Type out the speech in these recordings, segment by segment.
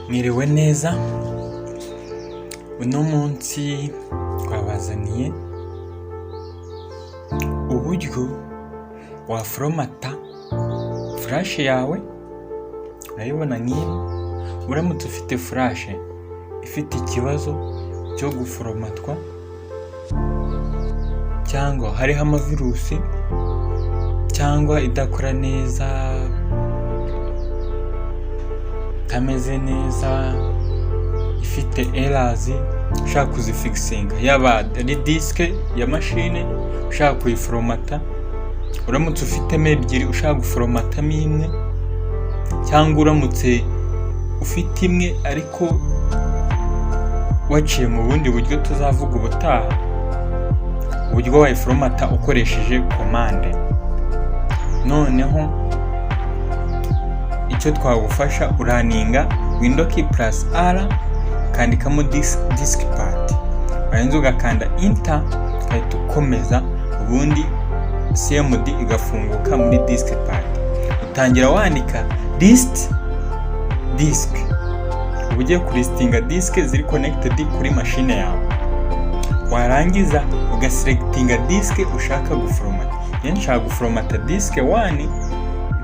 Mwiriwe neza, uno munsi twabazaniye uburyo waforomata flash yawe. Urayibona nk'iyi, uramutse ufite flash ifite ikibazo cyo guforomatwa cyangwa hariho amavirusi cyangwa idakora neza, itameze neza, ifite errors, ushaka kuzifikisinga, yaba ari diske ya machine ushaka kuyiforomata, uramutse ufitemo ebyiri ushaka guforomatamo imwe, cyangwa uramutse ufite imwe ariko waciye mu bundi buryo tuzavuga ubutaha, uburyo wayiforomata ukoresheje komande. Noneho icyo twagufasha, uraninga window key plus R, ukandikamo disk part, warangiza ugakanda enter, ugahita ukomeza, ubundi cmd igafunguka muri disk part. Utangira wandika list disk, uba ugiye kulistinga disk ziri connected kuri machine yawe. Warangiza ugaselectinga disk ushaka guforomata. Iyo nshaka guforomata disk 1,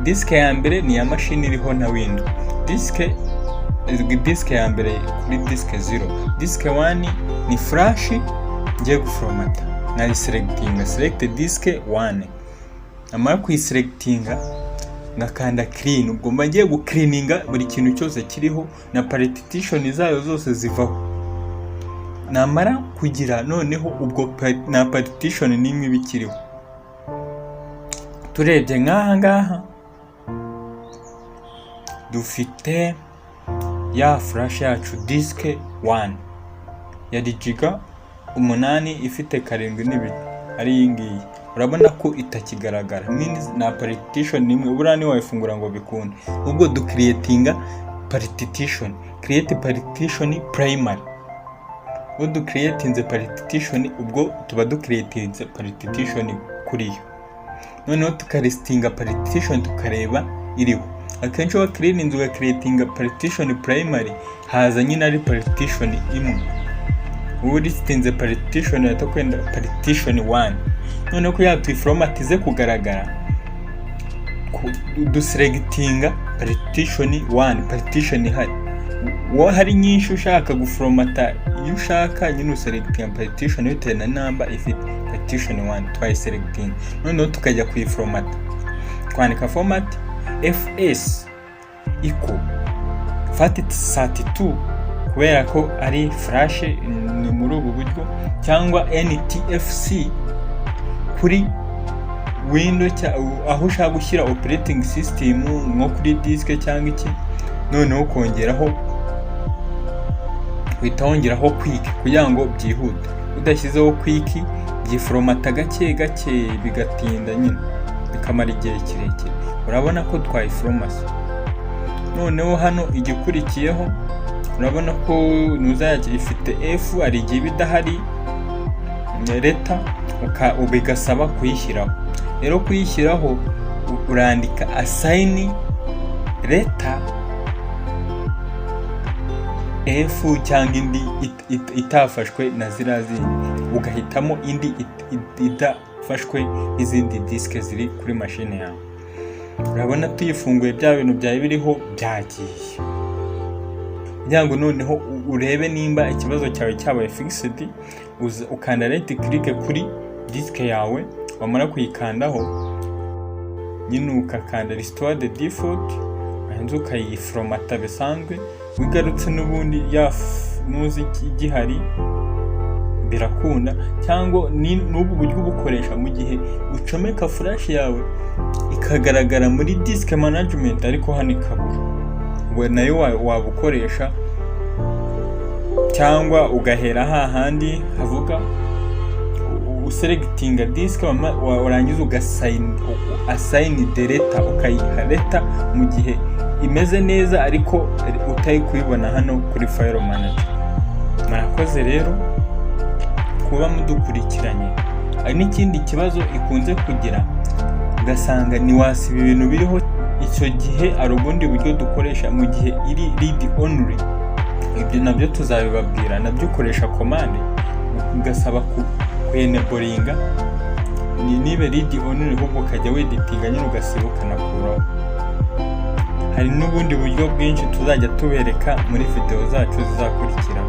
disk ya mbere ni ya machine iriho na window, disk ya mbere kuri disk 0, disk 1 ni flash ngiye guforomata. Nari select disk 1, amara kuyiselectinga ngakanda clean. Ubwo mba ngiye gucleaninga buri kintu cyose kiriho na partition zayo zose zivaho. Namara kugira noneho ubwo na partition nimwe bikiriho. Turebye nk'aha ngaha dufite ya flash yacu disk 1 ya giga 8 ifite 7 ari iyi ngiyi. Urabona ko itakigaragara, means na partition nimwe, buriya ni wayifungura ngo bikunde. Ubwo ducreatinga partition, create partition primary. Ubwo ducreatinze partition, ubwo tuba ducreatinze partition kuri yo. Noneho tukalistinga partition tukareba iriho. Akenshi wa cleaninze ugacreatinga partition primary, haza nyine ari partition imwe. Ubu listinze partition yatakwenda partition 1. Noneho ko yatuyiforomatize kugaragara, duselectinga partition 1, partition ihari. Hari nyinshi ushaka guforomata, iyo ushaka nyine uselectinga partition bitewe na number ifite. Partition 1 twayiselectinga, noneho tukajya kuyiforomata, twandika format fs equal FAT32 kubera ko ari flash ni muri ubu buryo, cyangwa ntfc kuri window aho ushaka gushyira operating system nko kuri disk cyangwa iki. Noneho kongeraho, uhita wongeraho quick kugira ngo byihute. Udashyizeho quick byiforomata gake gake bigatinda nyine, bikamara igihe kirekire. Urabona ko twayiforomase. Noneho hano igikurikiyeho urabona ko nuzajya ifite f, ari igihe bidahari leta ubigasaba kuyishyiraho. Rero kuyishyiraho urandika assign leta f cyangwa indi itafashwe na zindi, ugahitamo indi idafashwe n'izindi disk ziri kuri machine yawe. Urabona tuyifunguye bya bintu byawe biriho byagiye. Kugira ngo noneho urebe nimba ikibazo cyawe cyabaye fixed, ukanda right click kuri disk yawe, wamara kuyikandaho nyine ukakanda restore the default, hanze ukayiforomata bisanzwe. Wigarutse n'ubundi ya muzi igihari birakunda, cyangwa n'ubu buryo bukoresha mu gihe ucomeka flash yawe ikagaragara muri disk management ariko hano ikabura. We nayo wabukoresha, cyangwa ugahera hahandi havuga uselectinga disk, warangiza ugassign deleta, ukayiha leta mu gihe imeze neza ariko utari kuyibona hano kuri file manager. Murakoze rero kuba mudukurikiranye. Hari n'ikindi kibazo ikunze kugira, ugasanga ntiwasiba ibintu biriho. Icyo gihe hari ubundi buryo dukoresha mu gihe iri read only. Ibyo nabyo tuzabibabwira, nabyo ukoresha komande ugasaba kueneboringa nibe read only, ahubwo ukajya weditinga nyine ugasiba ukanakuraho. Hari n'ubundi buryo bwinshi tuzajya tubereka muri video zacu zizakurikira.